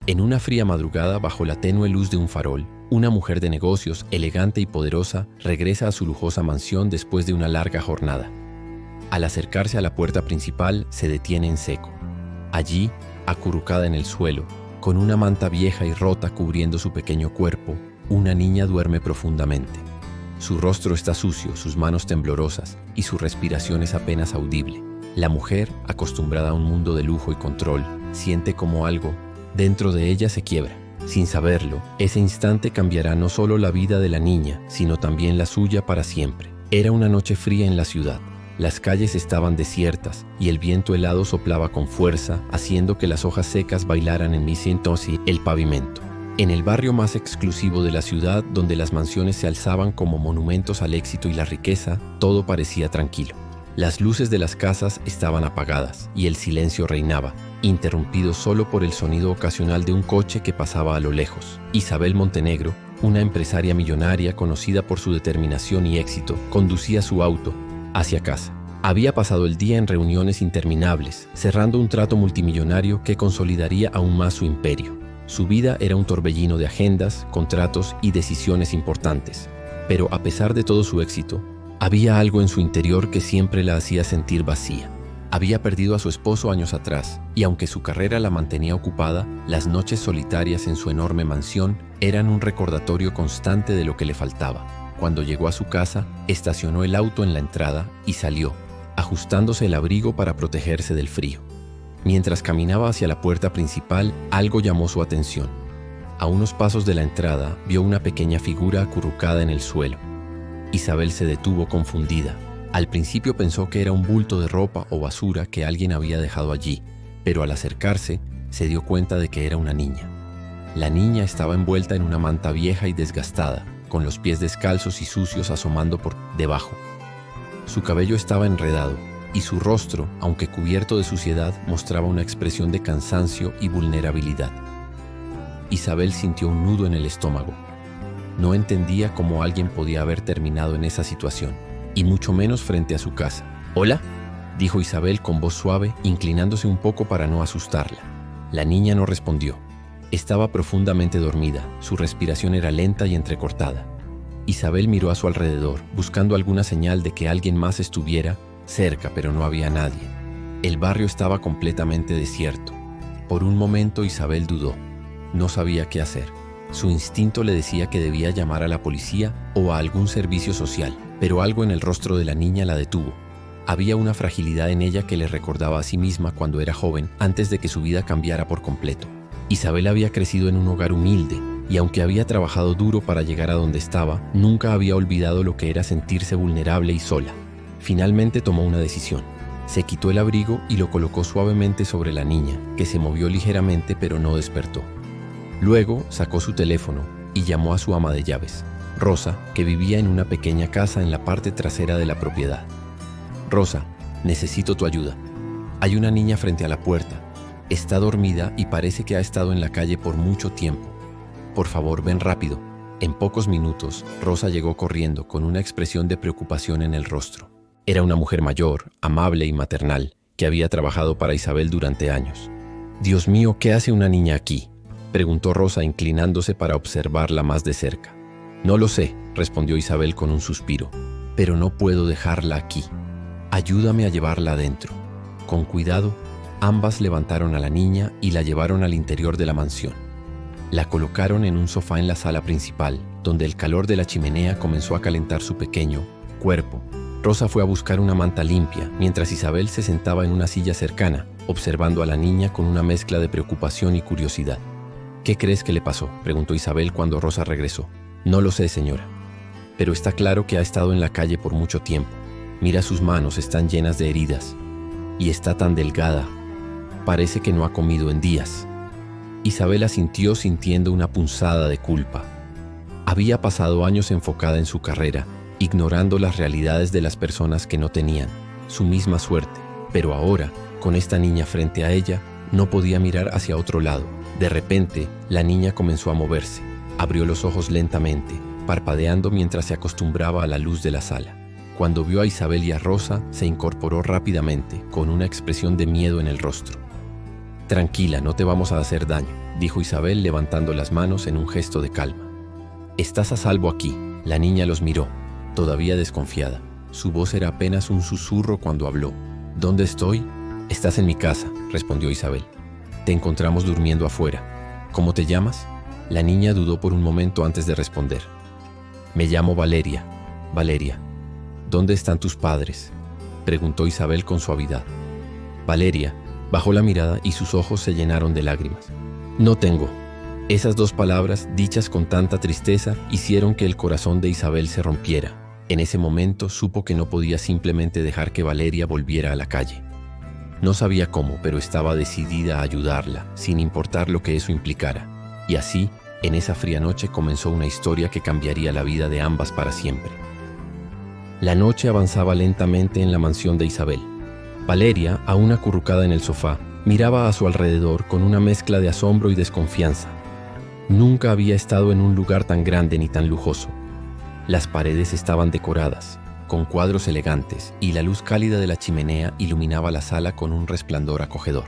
En una fría madrugada, bajo la tenue luz de un farol, una mujer de negocios, elegante y poderosa, regresa a su lujosa mansión después de una larga jornada. Al acercarse a la puerta principal, se detiene en seco. Allí, acurrucada en el suelo, con una manta vieja y rota cubriendo su pequeño cuerpo, una niña duerme profundamente. Su rostro está sucio, sus manos temblorosas y su respiración es apenas audible. La mujer, acostumbrada a un mundo de lujo y control, siente como algo dentro de ella se quiebra. Sin saberlo, ese instante cambiará no solo la vida de la niña, sino también la suya para siempre. Era una noche fría en la ciudad. Las calles estaban desiertas y el viento helado soplaba con fuerza, haciendo que las hojas secas bailaran en entonces el pavimento. En el barrio más exclusivo de la ciudad, donde las mansiones se alzaban como monumentos al éxito y la riqueza, todo parecía tranquilo. Las luces de las casas estaban apagadas y el silencio reinaba, interrumpido solo por el sonido ocasional de un coche que pasaba a lo lejos. Isabel Montenegro, una empresaria millonaria conocida por su determinación y éxito, conducía su auto hacia casa. Había pasado el día en reuniones interminables, cerrando un trato multimillonario que consolidaría aún más su imperio. Su vida era un torbellino de agendas, contratos y decisiones importantes. Pero a pesar de todo su éxito, había algo en su interior que siempre la hacía sentir vacía. Había perdido a su esposo años atrás, y aunque su carrera la mantenía ocupada, las noches solitarias en su enorme mansión eran un recordatorio constante de lo que le faltaba. Cuando llegó a su casa, estacionó el auto en la entrada y salió, ajustándose el abrigo para protegerse del frío. Mientras caminaba hacia la puerta principal, algo llamó su atención. A unos pasos de la entrada, vio una pequeña figura acurrucada en el suelo. Isabel se detuvo confundida. Al principio pensó que era un bulto de ropa o basura que alguien había dejado allí, pero al acercarse, se dio cuenta de que era una niña. La niña estaba envuelta en una manta vieja y desgastada, con los pies descalzos y sucios asomando por debajo. Su cabello estaba enredado, y su rostro, aunque cubierto de suciedad, mostraba una expresión de cansancio y vulnerabilidad. Isabel sintió un nudo en el estómago. No entendía cómo alguien podía haber terminado en esa situación, y mucho menos frente a su casa. «¿Hola?», dijo Isabel con voz suave, inclinándose un poco para no asustarla. La niña no respondió. Estaba profundamente dormida, su respiración era lenta y entrecortada. Isabel miró a su alrededor, buscando alguna señal de que alguien más estuviera cerca, pero no había nadie. El barrio estaba completamente desierto. Por un momento Isabel dudó. No sabía qué hacer. Su instinto le decía que debía llamar a la policía o a algún servicio social, pero algo en el rostro de la niña la detuvo. Había una fragilidad en ella que le recordaba a sí misma cuando era joven, antes de que su vida cambiara por completo. Isabel había crecido en un hogar humilde, y aunque había trabajado duro para llegar a donde estaba, nunca había olvidado lo que era sentirse vulnerable y sola. Finalmente tomó una decisión. Se quitó el abrigo y lo colocó suavemente sobre la niña, que se movió ligeramente pero no despertó. Luego sacó su teléfono y llamó a su ama de llaves, Rosa, que vivía en una pequeña casa en la parte trasera de la propiedad. «Rosa, necesito tu ayuda. Hay una niña frente a la puerta. Está dormida y parece que ha estado en la calle por mucho tiempo. Por favor, ven rápido». En pocos minutos, Rosa llegó corriendo con una expresión de preocupación en el rostro. Era una mujer mayor, amable y maternal, que había trabajado para Isabel durante años. «Dios mío, ¿qué hace una niña aquí?», preguntó Rosa, inclinándose para observarla más de cerca. «No lo sé», respondió Isabel con un suspiro, «pero no puedo dejarla aquí. Ayúdame a llevarla adentro». Con cuidado, ambas levantaron a la niña y la llevaron al interior de la mansión. La colocaron en un sofá en la sala principal, donde el calor de la chimenea comenzó a calentar su pequeño cuerpo. Rosa fue a buscar una manta limpia, mientras Isabel se sentaba en una silla cercana, observando a la niña con una mezcla de preocupación y curiosidad. «¿Qué crees que le pasó?», preguntó Isabel cuando Rosa regresó. «No lo sé, señora. Pero está claro que ha estado en la calle por mucho tiempo. Mira sus manos, están llenas de heridas. Y está tan delgada. Parece que no ha comido en días». Isabel asintió sintiendo una punzada de culpa. Había pasado años enfocada en su carrera, ignorando las realidades de las personas que no tenían su misma suerte. Pero ahora, con esta niña frente a ella, no podía mirar hacia otro lado. De repente, la niña comenzó a moverse. Abrió los ojos lentamente, parpadeando mientras se acostumbraba a la luz de la sala. Cuando vio a Isabel y a Rosa, se incorporó rápidamente, con una expresión de miedo en el rostro. Tranquila, no te vamos a hacer daño, dijo Isabel levantando las manos en un gesto de calma. Estás a salvo aquí. La niña los miró, todavía desconfiada. Su voz era apenas un susurro cuando habló. ¿Dónde estoy? Estás en mi casa, respondió Isabel. Te encontramos durmiendo afuera. ¿Cómo te llamas? La niña dudó por un momento antes de responder. Me llamo Valeria. Valeria, ¿dónde están tus padres?, preguntó Isabel con suavidad. Valeria bajó la mirada y sus ojos se llenaron de lágrimas. No tengo. Esas dos palabras, dichas con tanta tristeza, hicieron que el corazón de Isabel se rompiera. En ese momento supo que no podía simplemente dejar que Valeria volviera a la calle. No sabía cómo, pero estaba decidida a ayudarla, sin importar lo que eso implicara. Y así, en esa fría noche comenzó una historia que cambiaría la vida de ambas para siempre. La noche avanzaba lentamente en la mansión de Isabel. Valeria, aún acurrucada en el sofá, miraba a su alrededor con una mezcla de asombro y desconfianza. Nunca había estado en un lugar tan grande ni tan lujoso. Las paredes estaban decoradas, con cuadros elegantes, y la luz cálida de la chimenea iluminaba la sala con un resplandor acogedor.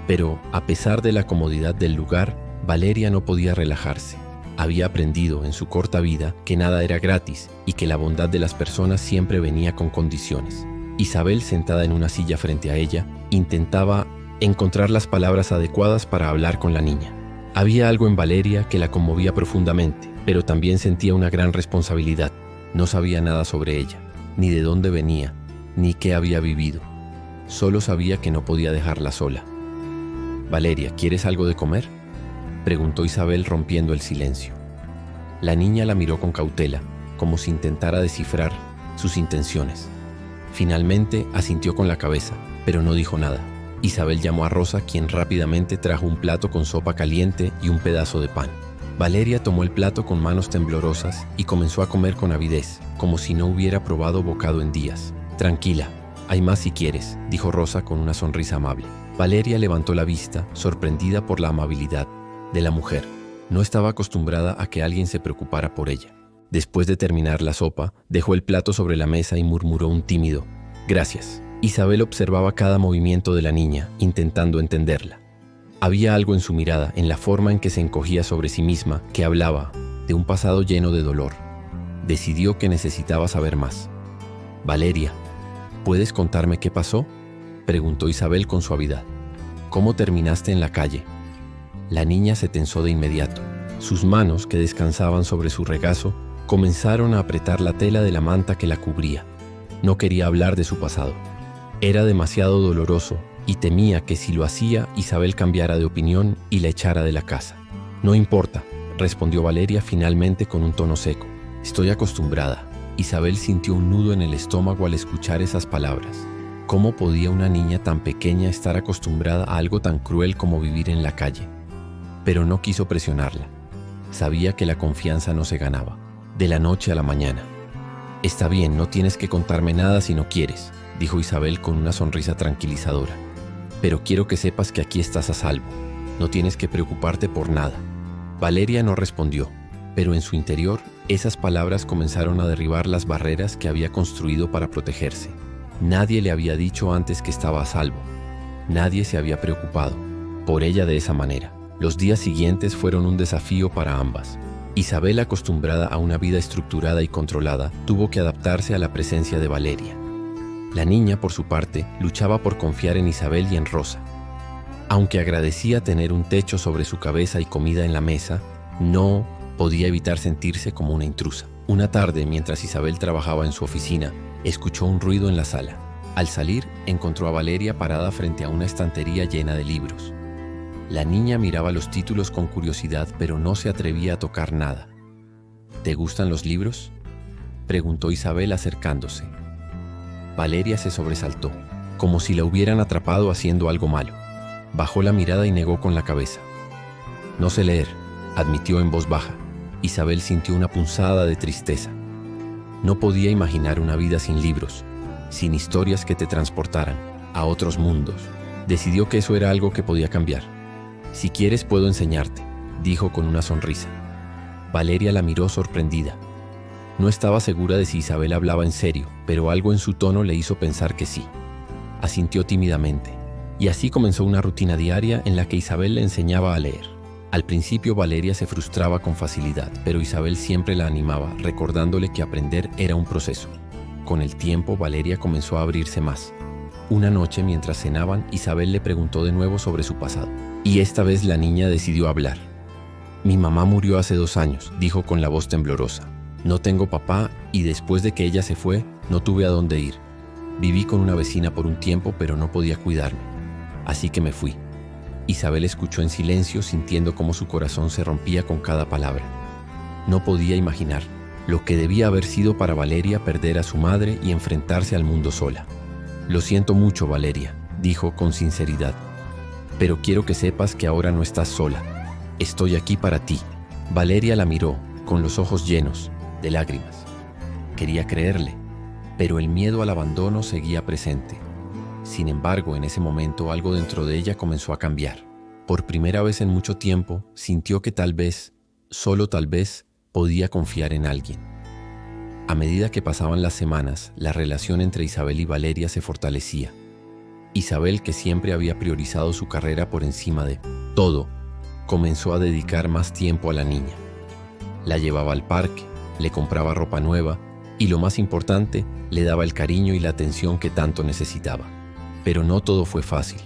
Pero, a pesar de la comodidad del lugar, Valeria no podía relajarse. Había aprendido en su corta vida que nada era gratis y que la bondad de las personas siempre venía con condiciones. Isabel, sentada en una silla frente a ella, intentaba encontrar las palabras adecuadas para hablar con la niña. Había algo en Valeria que la conmovía profundamente, pero también sentía una gran responsabilidad. No sabía nada sobre ella, ni de dónde venía, ni qué había vivido. Solo sabía que no podía dejarla sola. «Valeria, ¿quieres algo de comer?», preguntó Isabel rompiendo el silencio. La niña la miró con cautela, como si intentara descifrar sus intenciones. Finalmente asintió con la cabeza, pero no dijo nada. Isabel llamó a Rosa, quien rápidamente trajo un plato con sopa caliente y un pedazo de pan. Valeria tomó el plato con manos temblorosas y comenzó a comer con avidez, como si no hubiera probado bocado en días. «Tranquila, hay más si quieres», dijo Rosa con una sonrisa amable. Valeria levantó la vista, sorprendida por la amabilidad de la mujer. No estaba acostumbrada a que alguien se preocupara por ella. Después de terminar la sopa, dejó el plato sobre la mesa y murmuró un tímido «Gracias». Isabel observaba cada movimiento de la niña, intentando entenderla. Había algo en su mirada, en la forma en que se encogía sobre sí misma, que hablaba de un pasado lleno de dolor. Decidió que necesitaba saber más. «Valeria, ¿puedes contarme qué pasó?», preguntó Isabel con suavidad. «¿Cómo terminaste en la calle?». La niña se tensó de inmediato. Sus manos, que descansaban sobre su regazo, comenzaron a apretar la tela de la manta que la cubría. No quería hablar de su pasado. Era demasiado doloroso y temía que si lo hacía, Isabel cambiara de opinión y la echara de la casa. «No importa», respondió Valeria finalmente con un tono seco. «Estoy acostumbrada». Isabel sintió un nudo en el estómago al escuchar esas palabras. ¿Cómo podía una niña tan pequeña estar acostumbrada a algo tan cruel como vivir en la calle? Pero no quiso presionarla. Sabía que la confianza no se ganaba de la noche a la mañana. «Está bien, no tienes que contarme nada si no quieres», dijo Isabel con una sonrisa tranquilizadora. «Pero quiero que sepas que aquí estás a salvo. No tienes que preocuparte por nada». Valeria no respondió, pero en su interior esas palabras comenzaron a derribar las barreras que había construido para protegerse. Nadie le había dicho antes que estaba a salvo. Nadie se había preocupado por ella de esa manera. Los días siguientes fueron un desafío para ambas. Isabel, acostumbrada a una vida estructurada y controlada, tuvo que adaptarse a la presencia de Valeria. La niña, por su parte, luchaba por confiar en Isabel y en Rosa. Aunque agradecía tener un techo sobre su cabeza y comida en la mesa, no podía evitar sentirse como una intrusa. Una tarde, mientras Isabel trabajaba en su oficina, escuchó un ruido en la sala. Al salir, encontró a Valeria parada frente a una estantería llena de libros. La niña miraba los títulos con curiosidad, pero no se atrevía a tocar nada. «¿Te gustan los libros?», preguntó Isabel acercándose. Valeria se sobresaltó, como si la hubieran atrapado haciendo algo malo. Bajó la mirada y negó con la cabeza. «No sé leer», admitió en voz baja. Isabel sintió una punzada de tristeza. No podía imaginar una vida sin libros, sin historias que te transportaran a otros mundos. Decidió que eso era algo que podía cambiar. «Si quieres puedo enseñarte», dijo con una sonrisa. Valeria la miró sorprendida. No estaba segura de si Isabel hablaba en serio, pero algo en su tono le hizo pensar que sí. Asintió tímidamente. Y así comenzó una rutina diaria en la que Isabel le enseñaba a leer. Al principio Valeria se frustraba con facilidad, pero Isabel siempre la animaba, recordándole que aprender era un proceso. Con el tiempo, Valeria comenzó a abrirse más. Una noche, mientras cenaban, Isabel le preguntó de nuevo sobre su pasado. Y esta vez la niña decidió hablar. «Mi mamá murió hace 2 años», dijo con la voz temblorosa. «No tengo papá y después de que ella se fue, no tuve a dónde ir. Viví con una vecina por un tiempo, pero no podía cuidarme. Así que me fui». Isabel escuchó en silencio, sintiendo cómo su corazón se rompía con cada palabra. No podía imaginar lo que debía haber sido para Valeria perder a su madre y enfrentarse al mundo sola. «Lo siento mucho, Valeria», dijo con sinceridad. «Pero quiero que sepas que ahora no estás sola. Estoy aquí para ti». Valeria la miró, con los ojos llenos de lágrimas. Quería creerle, pero el miedo al abandono seguía presente. Sin embargo, en ese momento algo dentro de ella comenzó a cambiar. Por primera vez en mucho tiempo, sintió que tal vez, solo tal vez, podía confiar en alguien. A medida que pasaban las semanas, la relación entre Isabel y Valeria se fortalecía. Isabel, que siempre había priorizado su carrera por encima de todo, comenzó a dedicar más tiempo a la niña. La llevaba al parque, le compraba ropa nueva y, lo más importante, le daba el cariño y la atención que tanto necesitaba. Pero no todo fue fácil.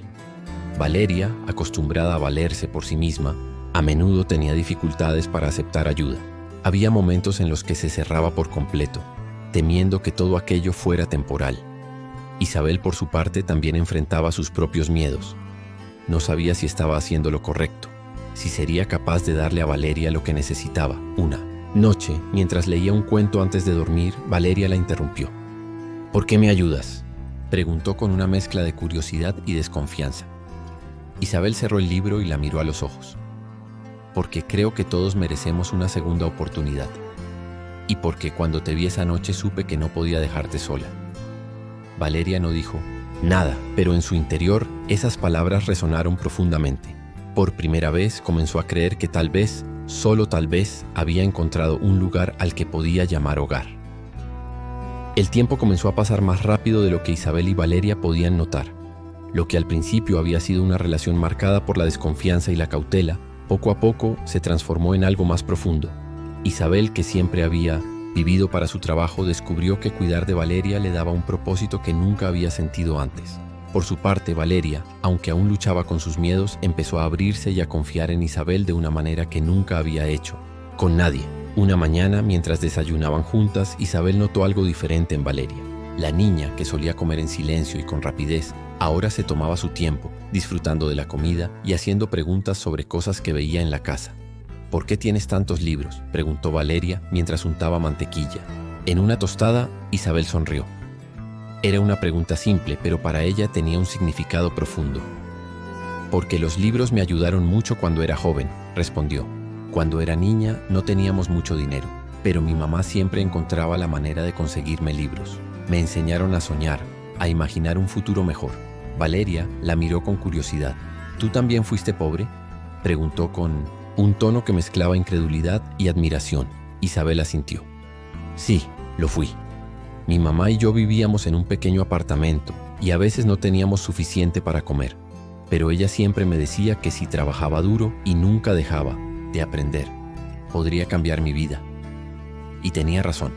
Valeria, acostumbrada a valerse por sí misma, a menudo tenía dificultades para aceptar ayuda. Había momentos en los que se cerraba por completo, temiendo que todo aquello fuera temporal. Isabel, por su parte, también enfrentaba sus propios miedos. No sabía si estaba haciendo lo correcto, si sería capaz de darle a Valeria lo que necesitaba. Una noche, mientras leía un cuento antes de dormir, Valeria la interrumpió. «¿Por qué me ayudas?», preguntó con una mezcla de curiosidad y desconfianza. Isabel cerró el libro y la miró a los ojos. «Porque creo que todos merecemos una segunda oportunidad. Y porque cuando te vi esa noche supe que no podía dejarte sola». Valeria no dijo nada, pero en su interior esas palabras resonaron profundamente. Por primera vez comenzó a creer que tal vez, solo tal vez, había encontrado un lugar al que podía llamar hogar. El tiempo comenzó a pasar más rápido de lo que Isabel y Valeria podían notar. Lo que al principio había sido una relación marcada por la desconfianza y la cautela, poco a poco se transformó en algo más profundo. Isabel, que siempre había vivido para su trabajo, descubrió que cuidar de Valeria le daba un propósito que nunca había sentido antes. Por su parte, Valeria, aunque aún luchaba con sus miedos, empezó a abrirse y a confiar en Isabel de una manera que nunca había hecho, con nadie. Una mañana, mientras desayunaban juntas, Isabel notó algo diferente en Valeria. La niña, que solía comer en silencio y con rapidez, ahora se tomaba su tiempo, disfrutando de la comida y haciendo preguntas sobre cosas que veía en la casa. «¿Por qué tienes tantos libros?», preguntó Valeria mientras untaba mantequilla. En una tostada, Isabel sonrió. Era una pregunta simple, pero para ella tenía un significado profundo. «Porque los libros me ayudaron mucho cuando era joven», respondió. «Cuando era niña no teníamos mucho dinero, pero mi mamá siempre encontraba la manera de conseguirme libros. Me enseñaron a soñar, a imaginar un futuro mejor». Valeria la miró con curiosidad. «¿Tú también fuiste pobre?», preguntó con un tono que mezclaba incredulidad y admiración. Isabel asintió. «Sí, lo fui. Mi mamá y yo vivíamos en un pequeño apartamento y a veces no teníamos suficiente para comer, pero ella siempre me decía que si trabajaba duro y nunca dejaba de aprender, podría cambiar mi vida». Y tenía razón.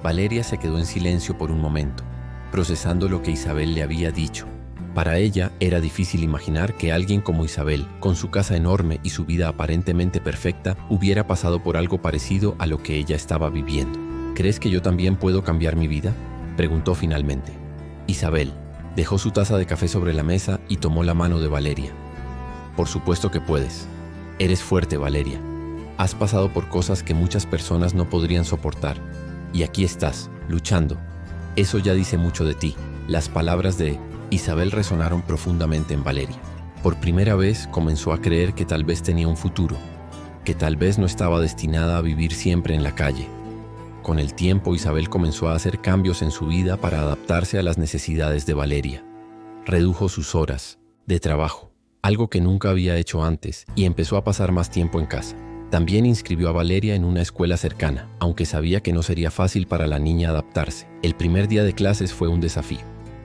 Valeria se quedó en silencio por un momento, procesando lo que Isabel le había dicho. Para ella era difícil imaginar que alguien como Isabel, con su casa enorme y su vida aparentemente perfecta, hubiera pasado por algo parecido a lo que ella estaba viviendo. «¿Crees que yo también puedo cambiar mi vida?», preguntó finalmente. Isabel dejó su taza de café sobre la mesa y tomó la mano de Valeria. «Por supuesto que puedes. Eres fuerte, Valeria. Has pasado por cosas que muchas personas no podrían soportar. Y aquí estás, luchando. Eso ya dice mucho de ti». Las palabras de Isabel resonaron profundamente en Valeria. Por primera vez comenzó a creer que tal vez tenía un futuro, que tal vez no estaba destinada a vivir siempre en la calle. Con el tiempo, Isabel comenzó a hacer cambios en su vida para adaptarse a las necesidades de Valeria. Redujo sus horas de trabajo, algo que nunca había hecho antes, y empezó a pasar más tiempo en casa. También inscribió a Valeria en una escuela cercana, aunque sabía que no sería fácil para la niña adaptarse. El primer día de clases fue un desafío.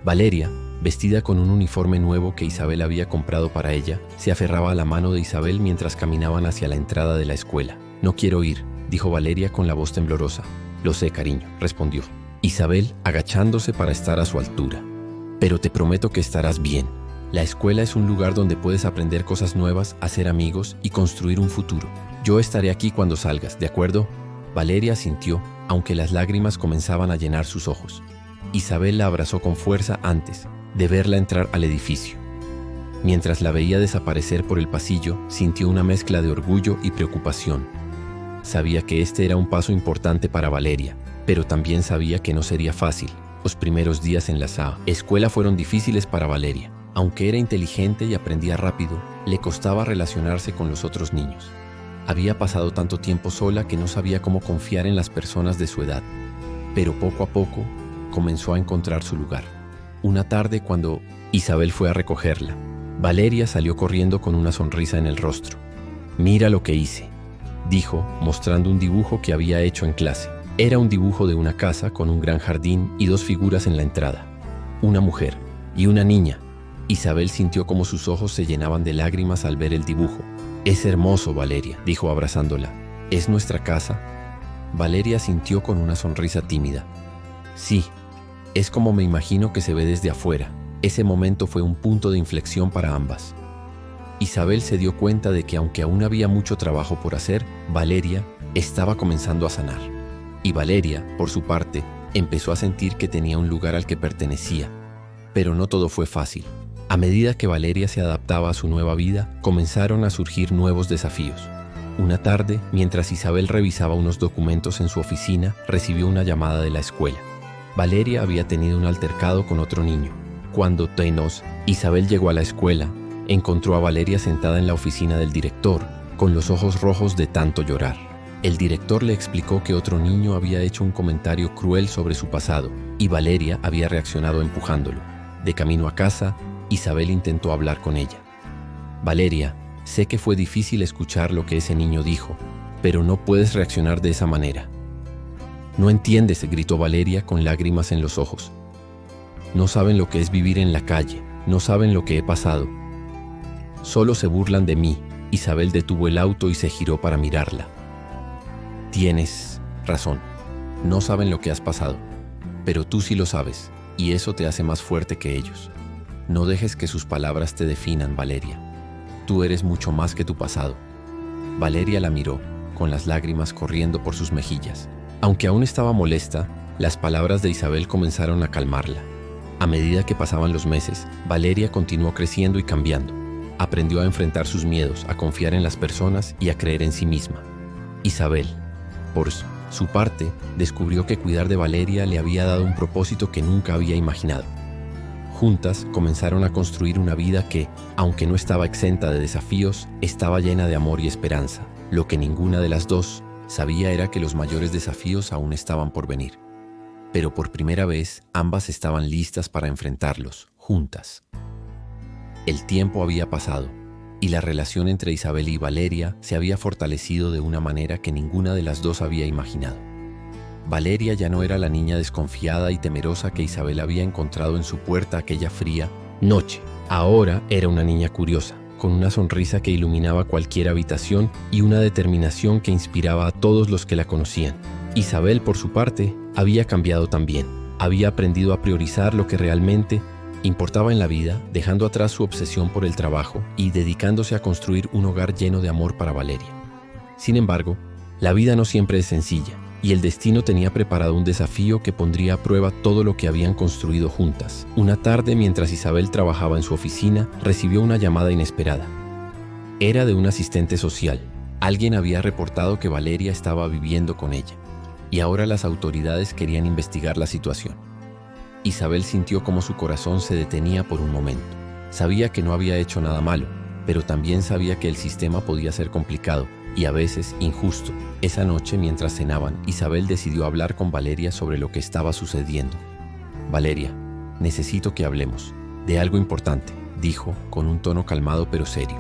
Valeria Vestida con un uniforme nuevo que Isabel había comprado para ella, se aferraba a la mano de Isabel mientras caminaban hacia la entrada de la escuela. «No quiero ir», dijo Valeria con la voz temblorosa. «Lo sé, cariño», respondió Isabel, agachándose para estar a su altura. «Pero te prometo que estarás bien. La escuela es un lugar donde puedes aprender cosas nuevas, hacer amigos y construir un futuro. Yo estaré aquí cuando salgas, ¿de acuerdo?» Valeria asintió, aunque las lágrimas comenzaban a llenar sus ojos. Isabel la abrazó con fuerza antes de verla entrar al edificio. Mientras la veía desaparecer por el pasillo, sintió una mezcla de orgullo y preocupación. Sabía que este era un paso importante para Valeria, pero también sabía que no sería fácil. Los primeros días en la escuela fueron difíciles para Valeria. Aunque era inteligente y aprendía rápido, le costaba relacionarse con los otros niños. Había pasado tanto tiempo sola que no sabía cómo confiar en las personas de su edad. Pero poco a poco comenzó a encontrar su lugar. Una tarde, cuando Isabel fue a recogerla, Valeria salió corriendo con una sonrisa en el rostro. «Mira lo que hice», dijo, mostrando un dibujo que había hecho en clase. Era un dibujo de una casa con un gran jardín y dos figuras en la entrada, una mujer y una niña. Isabel sintió como sus ojos se llenaban de lágrimas al ver el dibujo. «Es hermoso, Valeria», dijo abrazándola. «¿Es nuestra casa?» Valeria sintió con una sonrisa tímida. «Sí, es como me imagino que se ve desde afuera». Ese momento fue un punto de inflexión para ambas. Isabel se dio cuenta de que aunque aún había mucho trabajo por hacer, Valeria estaba comenzando a sanar. Y Valeria, por su parte, empezó a sentir que tenía un lugar al que pertenecía. Pero no todo fue fácil. A medida que Valeria se adaptaba a su nueva vida, comenzaron a surgir nuevos desafíos. Una tarde, mientras Isabel revisaba unos documentos en su oficina, recibió una llamada de la escuela. Valeria había tenido un altercado con otro niño. Cuando Isabel llegó a la escuela, encontró a Valeria sentada en la oficina del director, con los ojos rojos de tanto llorar. El director le explicó que otro niño había hecho un comentario cruel sobre su pasado y Valeria había reaccionado empujándolo. De camino a casa, Isabel intentó hablar con ella. «Valeria, sé que fue difícil escuchar lo que ese niño dijo, pero no puedes reaccionar de esa manera». «No entiendes», gritó Valeria con lágrimas en los ojos. «No saben lo que es vivir en la calle, no saben lo que he pasado. Solo se burlan de mí». Isabel detuvo el auto y se giró para mirarla. «Tienes razón, no saben lo que has pasado, pero tú sí lo sabes, y eso te hace más fuerte que ellos. No dejes que sus palabras te definan, Valeria. Tú eres mucho más que tu pasado». Valeria la miró, con las lágrimas corriendo por sus mejillas. Aunque aún estaba molesta, las palabras de Isabel comenzaron a calmarla. A medida que pasaban los meses, Valeria continuó creciendo y cambiando. Aprendió a enfrentar sus miedos, a confiar en las personas y a creer en sí misma. Isabel, por su parte, descubrió que cuidar de Valeria le había dado un propósito que nunca había imaginado. Juntas comenzaron a construir una vida que, aunque no estaba exenta de desafíos, estaba llena de amor y esperanza. Lo que ninguna de las dos sabía era que los mayores desafíos aún estaban por venir. Pero por primera vez, ambas estaban listas para enfrentarlos, juntas. El tiempo había pasado, y la relación entre Isabel y Valeria se había fortalecido de una manera que ninguna de las dos había imaginado. Valeria ya no era la niña desconfiada y temerosa que Isabel había encontrado en su puerta aquella fría noche. Ahora era una niña curiosa, con una sonrisa que iluminaba cualquier habitación y una determinación que inspiraba a todos los que la conocían. Isabel, por su parte, había cambiado también. Había aprendido a priorizar lo que realmente importaba en la vida, dejando atrás su obsesión por el trabajo y dedicándose a construir un hogar lleno de amor para Valeria. Sin embargo, la vida no siempre es sencilla, y el destino tenía preparado un desafío que pondría a prueba todo lo que habían construido juntas. Una tarde, mientras Isabel trabajaba en su oficina, recibió una llamada inesperada. Era de un asistente social. Alguien había reportado que Valeria estaba viviendo con ella, y ahora las autoridades querían investigar la situación. Isabel sintió como su corazón se detenía por un momento. Sabía que no había hecho nada malo, pero también sabía que el sistema podía ser complicado y a veces injusto. Esa noche, mientras cenaban, Isabel decidió hablar con Valeria sobre lo que estaba sucediendo. «Valeria, necesito que hablemos de algo importante», dijo con un tono calmado pero serio.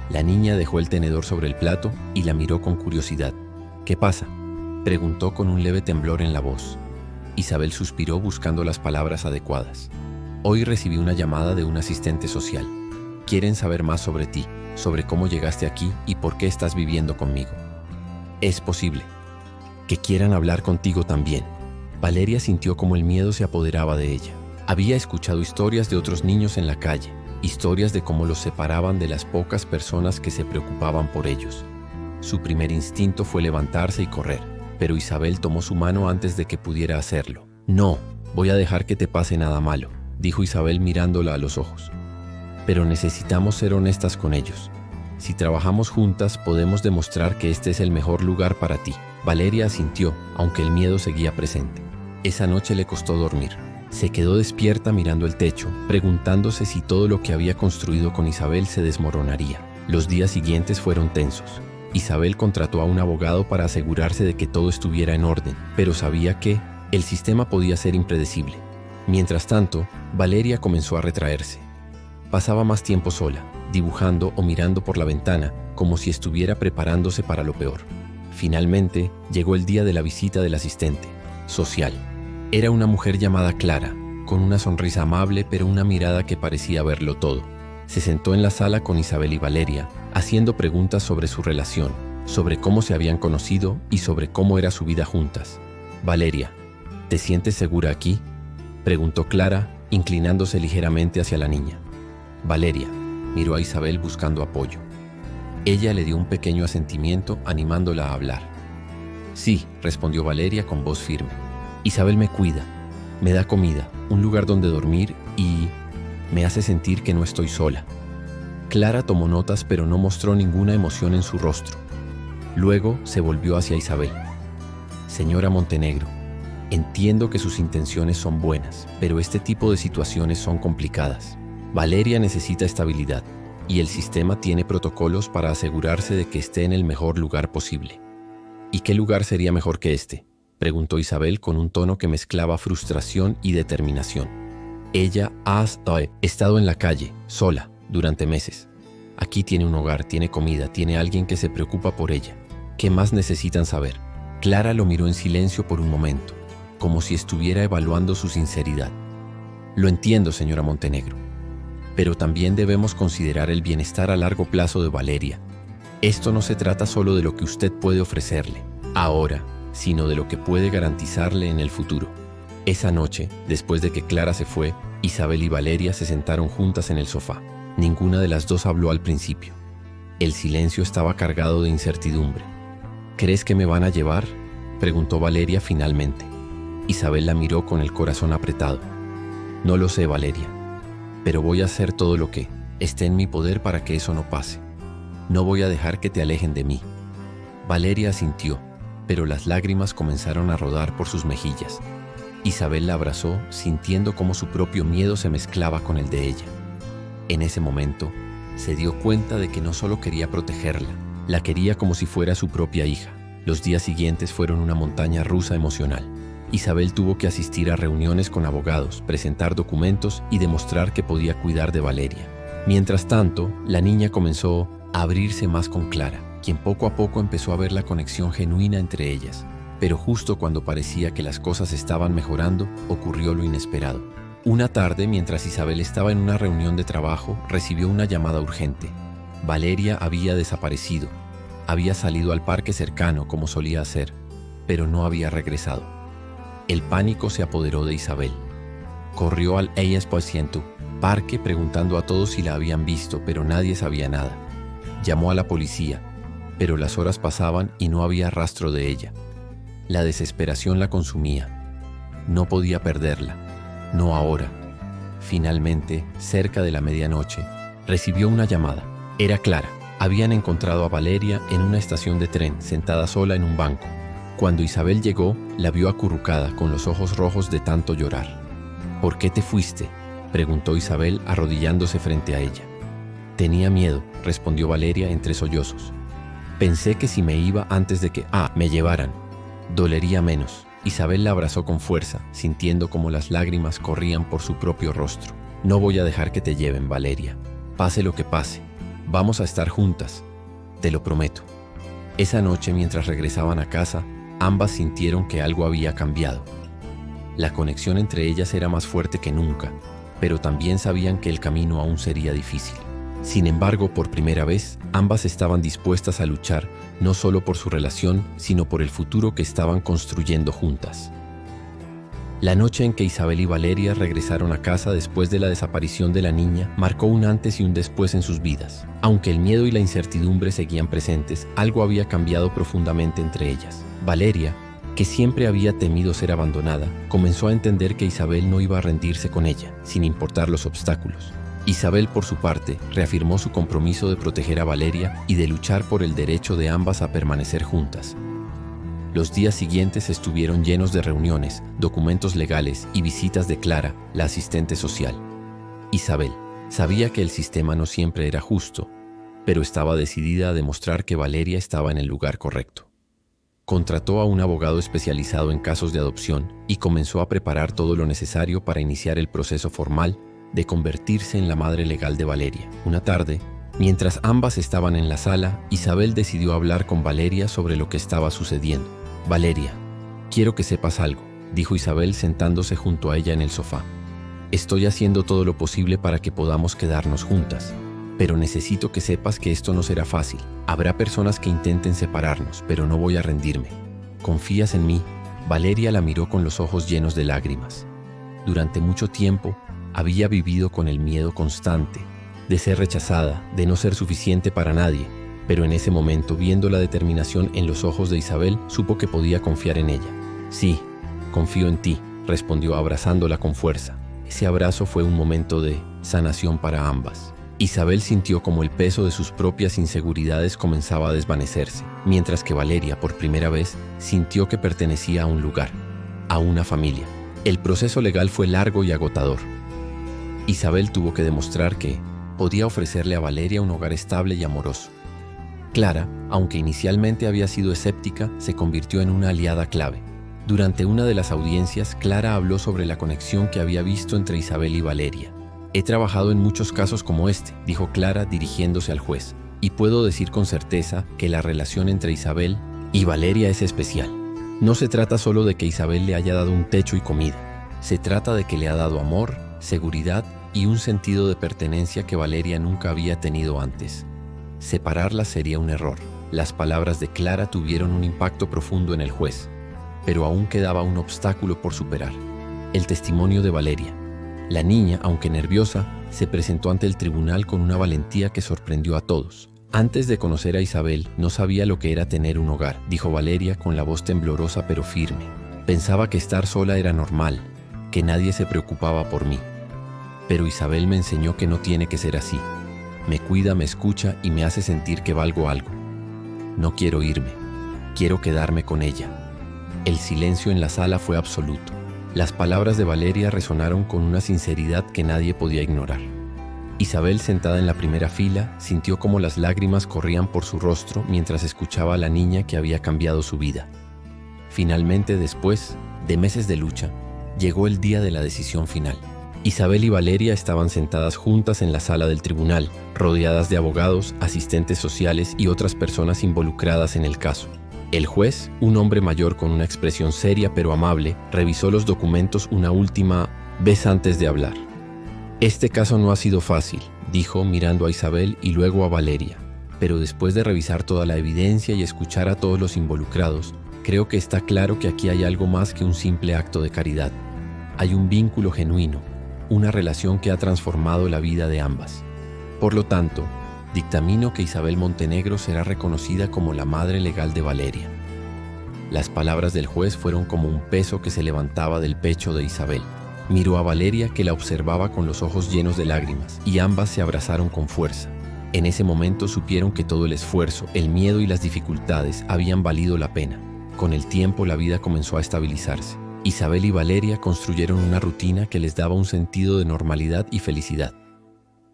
La niña dejó el tenedor sobre el plato y la miró con curiosidad. «¿Qué pasa?», preguntó con un leve temblor en la voz. Isabel suspiró buscando las palabras adecuadas. Hoy recibí una llamada de un asistente social. Quieren saber más sobre ti, sobre cómo llegaste aquí y por qué estás viviendo conmigo. Es posible que quieran hablar contigo también. Valeria sintió como el miedo se apoderaba de ella. Había escuchado historias de otros niños en la calle, historias de cómo los separaban de las pocas personas que se preocupaban por ellos. Su primer instinto fue levantarse y correr, pero Isabel tomó su mano antes de que pudiera hacerlo. No, voy a dejar que te pase nada malo, dijo Isabel mirándola a los ojos. Pero necesitamos ser honestas con ellos. Si trabajamos juntas, podemos demostrar que este es el mejor lugar para ti. Valeria asintió, aunque el miedo seguía presente. Esa noche le costó dormir. Se quedó despierta mirando el techo, preguntándose si todo lo que había construido con Isabel se desmoronaría. Los días siguientes fueron tensos. Isabel contrató a un abogado para asegurarse de que todo estuviera en orden, pero sabía que el sistema podía ser impredecible. Mientras tanto, Valeria comenzó a retraerse. Pasaba más tiempo sola, dibujando o mirando por la ventana, como si estuviera preparándose para lo peor. Finalmente, llegó el día de la visita del asistente social. Era una mujer llamada Clara, con una sonrisa amable pero una mirada que parecía verlo todo. Se sentó en la sala con Isabel y Valeria, haciendo preguntas sobre su relación, sobre cómo se habían conocido y sobre cómo era su vida juntas. Valeria, ¿te sientes segura aquí?, preguntó Clara, inclinándose ligeramente hacia la niña. Valeria miró a Isabel buscando apoyo. Ella le dio un pequeño asentimiento, animándola a hablar. Sí, respondió Valeria con voz firme. Isabel me cuida, me da comida, un lugar donde dormir y me hace sentir que no estoy sola. Clara tomó notas pero no mostró ninguna emoción en su rostro. Luego se volvió hacia Isabel. Señora Montenegro, entiendo que sus intenciones son buenas, pero este tipo de situaciones son complicadas. Valeria necesita estabilidad y el sistema tiene protocolos para asegurarse de que esté en el mejor lugar posible. ¿Y qué lugar sería mejor que este?, preguntó Isabel con un tono que mezclaba frustración y determinación. Ella ha estado en la calle, sola, durante meses. Aquí tiene un hogar, tiene comida, tiene alguien que se preocupa por ella. ¿Qué más necesitan saber? Clara lo miró en silencio por un momento, como si estuviera evaluando su sinceridad. Lo entiendo, señora Montenegro, pero también debemos considerar el bienestar a largo plazo de Valeria. Esto no se trata solo de lo que usted puede ofrecerle ahora, sino de lo que puede garantizarle en el futuro. Esa noche, después de que Clara se fue, Isabel y Valeria se sentaron juntas en el sofá. Ninguna de las dos habló al principio. El silencio estaba cargado de incertidumbre. ¿Crees que me van a llevar?, preguntó Valeria finalmente. Isabel la miró con el corazón apretado. No lo sé, Valeria, pero voy a hacer todo lo que esté en mi poder para que eso no pase. No voy a dejar que te alejen de mí. Valeria asintió, pero las lágrimas comenzaron a rodar por sus mejillas. Isabel la abrazó, sintiendo cómo su propio miedo se mezclaba con el de ella. En ese momento, se dio cuenta de que no solo quería protegerla, la quería como si fuera su propia hija. Los días siguientes fueron una montaña rusa emocional. Isabel tuvo que asistir a reuniones con abogados, presentar documentos y demostrar que podía cuidar de Valeria. Mientras tanto, la niña comenzó a abrirse más con Clara, quien poco a poco empezó a ver la conexión genuina entre ellas. Pero justo cuando parecía que las cosas estaban mejorando, ocurrió lo inesperado. Una tarde, mientras Isabel estaba en una reunión de trabajo, recibió una llamada urgente. Valeria había desaparecido. Había salido al parque cercano, como solía hacer, pero no había regresado. El pánico se apoderó de Isabel. Corrió al parque preguntando a todos si la habían visto, pero nadie sabía nada. Llamó a la policía, pero las horas pasaban y no había rastro de ella. La desesperación la consumía. No podía perderla. No ahora. Finalmente, cerca de la medianoche, recibió una llamada. Era Clara. Habían encontrado a Valeria en una estación de tren, sentada sola en un banco. Cuando Isabel llegó, la vio acurrucada, con los ojos rojos de tanto llorar. ¿Por qué te fuiste?, preguntó Isabel, arrodillándose frente a ella. Tenía miedo, respondió Valeria entre sollozos. Pensé que si me iba antes de que me llevaran, dolería menos. Isabel la abrazó con fuerza, sintiendo como las lágrimas corrían por su propio rostro. No voy a dejar que te lleven, Valeria. Pase lo que pase. Vamos a estar juntas. Te lo prometo. Esa noche, mientras regresaban a casa, ambas sintieron que algo había cambiado. La conexión entre ellas era más fuerte que nunca. pero también sabían que el camino aún sería difícil. Sin embargo, por primera vez, ambas estaban dispuestas a luchar, no solo por su relación, sino por el futuro que estaban construyendo juntas. La noche en que Isabel y Valeria regresaron a casa después de la desaparición de la niña marcó un antes y un después en sus vidas. Aunque el miedo y la incertidumbre seguían presentes, algo había cambiado profundamente entre ellas. Valeria, que siempre había temido ser abandonada, comenzó a entender que Isabel no iba a rendirse con ella, sin importar los obstáculos. Isabel, por su parte, reafirmó su compromiso de proteger a Valeria y de luchar por el derecho de ambas a permanecer juntas. Los días siguientes estuvieron llenos de reuniones, documentos legales y visitas de Clara, la asistente social. Isabel sabía que el sistema no siempre era justo, pero estaba decidida a demostrar que Valeria estaba en el lugar correcto. Contrató a un abogado especializado en casos de adopción y comenzó a preparar todo lo necesario para iniciar el proceso formal de convertirse en la madre legal de Valeria. Una tarde, mientras ambas estaban en la sala, Isabel decidió hablar con Valeria sobre lo que estaba sucediendo. «Valeria, quiero que sepas algo», dijo Isabel sentándose junto a ella en el sofá. «Estoy haciendo todo lo posible para que podamos quedarnos juntas, pero necesito que sepas que esto no será fácil. Habrá personas que intenten separarnos, pero no voy a rendirme. ¿Confías en mí?». Valeria la miró con los ojos llenos de lágrimas. Durante mucho tiempo, había vivido con el miedo constante de ser rechazada, de no ser suficiente para nadie, pero en ese momento, viendo la determinación en los ojos de Isabel, supo que podía confiar en ella. «Sí, confío en ti», respondió abrazándola con fuerza. Ese abrazo fue un momento de sanación para ambas. Isabel sintió como el peso de sus propias inseguridades comenzaba a desvanecerse, mientras que Valeria, por primera vez, sintió que pertenecía a un lugar, a una familia. El proceso legal fue largo y agotador. Isabel tuvo que demostrar que podía ofrecerle a Valeria un hogar estable y amoroso. Clara, aunque inicialmente había sido escéptica, se convirtió en una aliada clave. Durante una de las audiencias, Clara habló sobre la conexión que había visto entre Isabel y Valeria. «He trabajado en muchos casos como este», dijo Clara dirigiéndose al juez, «y puedo decir con certeza que la relación entre Isabel y Valeria es especial. No se trata solo de que Isabel le haya dado un techo y comida. Se trata de que le ha dado amor, seguridad y un sentido de pertenencia que Valeria nunca había tenido antes. Separarlas sería un error». Las palabras de Clara tuvieron un impacto profundo en el juez, pero aún quedaba un obstáculo por superar: el testimonio de Valeria. La niña, aunque nerviosa, se presentó ante el tribunal con una valentía que sorprendió a todos. «Antes de conocer a Isabel, no sabía lo que era tener un hogar», dijo Valeria con la voz temblorosa pero firme. «Pensaba que estar sola era normal, que nadie se preocupaba por mí. Pero Isabel me enseñó que no tiene que ser así. Me cuida, me escucha y me hace sentir que valgo algo. No quiero irme, quiero quedarme con ella». El silencio en la sala fue absoluto. Las palabras de Valeria resonaron con una sinceridad que nadie podía ignorar. Isabel, sentada en la primera fila, sintió cómo las lágrimas corrían por su rostro mientras escuchaba a la niña que había cambiado su vida. Finalmente, después de meses de lucha, llegó el día de la decisión final. Isabel y Valeria estaban sentadas juntas en la sala del tribunal, rodeadas de abogados, asistentes sociales y otras personas involucradas en el caso. El juez, un hombre mayor con una expresión seria pero amable, revisó los documentos una última vez antes de hablar. «Este caso no ha sido fácil», dijo mirando a Isabel y luego a Valeria, «pero después de revisar toda la evidencia y escuchar a todos los involucrados, creo que está claro que aquí hay algo más que un simple acto de caridad. Hay un vínculo genuino, una relación que ha transformado la vida de ambas. Por lo tanto, dictamino que Isabel Montenegro será reconocida como la madre legal de Valeria». Las palabras del juez fueron como un peso que se levantaba del pecho de Isabel. Miró a Valeria, que la observaba con los ojos llenos de lágrimas, y ambas se abrazaron con fuerza. En ese momento supieron que todo el esfuerzo, el miedo y las dificultades habían valido la pena. Con el tiempo la vida comenzó a estabilizarse. Isabel y Valeria construyeron una rutina que les daba un sentido de normalidad y felicidad.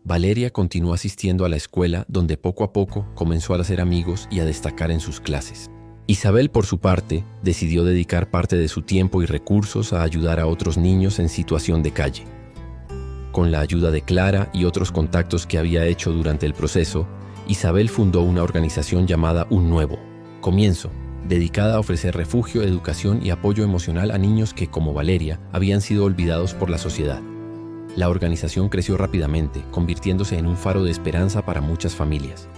Valeria continuó asistiendo a la escuela, donde poco a poco comenzó a hacer amigos y a destacar en sus clases. Isabel, por su parte, decidió dedicar parte de su tiempo y recursos a ayudar a otros niños en situación de calle. Con la ayuda de Clara y otros contactos que había hecho durante el proceso, Isabel fundó una organización llamada Un Nuevo Comienzo, dedicada a ofrecer refugio, educación y apoyo emocional a niños que, como Valeria, habían sido olvidados por la sociedad. La organización creció rápidamente, convirtiéndose en un faro de esperanza para muchas familias.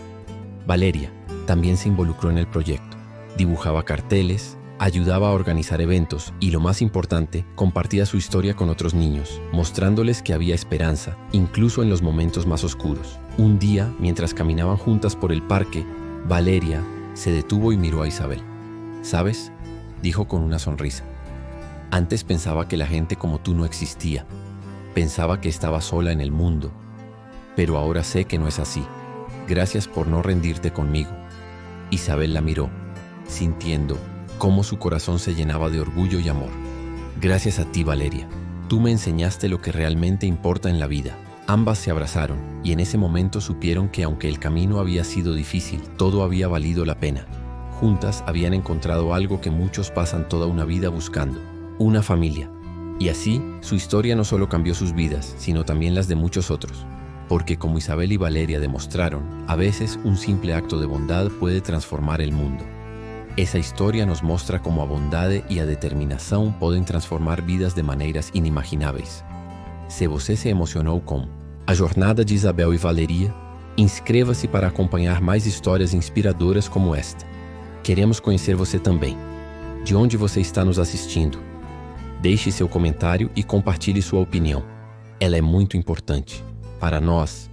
Valeria también se involucró en el proyecto. Dibujaba carteles, ayudaba a organizar eventos y, lo más importante, compartía su historia con otros niños, mostrándoles que había esperanza, incluso en los momentos más oscuros. Un día, mientras caminaban juntas por el parque, Valeria se detuvo y miró a Isabel. ¿Sabes?, dijo con una sonrisa. Antes pensaba que la gente como tú no existía. Pensaba que estaba sola en el mundo. Pero ahora sé que no es así. Gracias por no rendirte conmigo. Isabel la miró, sintiendo cómo su corazón se llenaba de orgullo y amor. Gracias a ti, Valeria. Tú me enseñaste lo que realmente importa en la vida. Ambas se abrazaron y en ese momento supieron que aunque el camino había sido difícil, todo había valido la pena. Juntas habían encontrado algo que muchos pasan toda una vida buscando: una familia. Y así, su historia no solo cambió sus vidas, sino también las de muchos otros. Porque como Isabel y Valeria demostraron, a veces un simple acto de bondad puede transformar el mundo. Essa história nos mostra como a bondade e a determinação podem transformar vidas de maneiras inimagináveis. Se você se emocionou com a jornada de Isabel e Valeria, inscreva-se para acompanhar mais histórias inspiradoras como esta. Queremos conhecer você também. De onde você está nos assistindo? Deixe seu comentário e compartilhe sua opinião. Ela é muito importante. Para nós,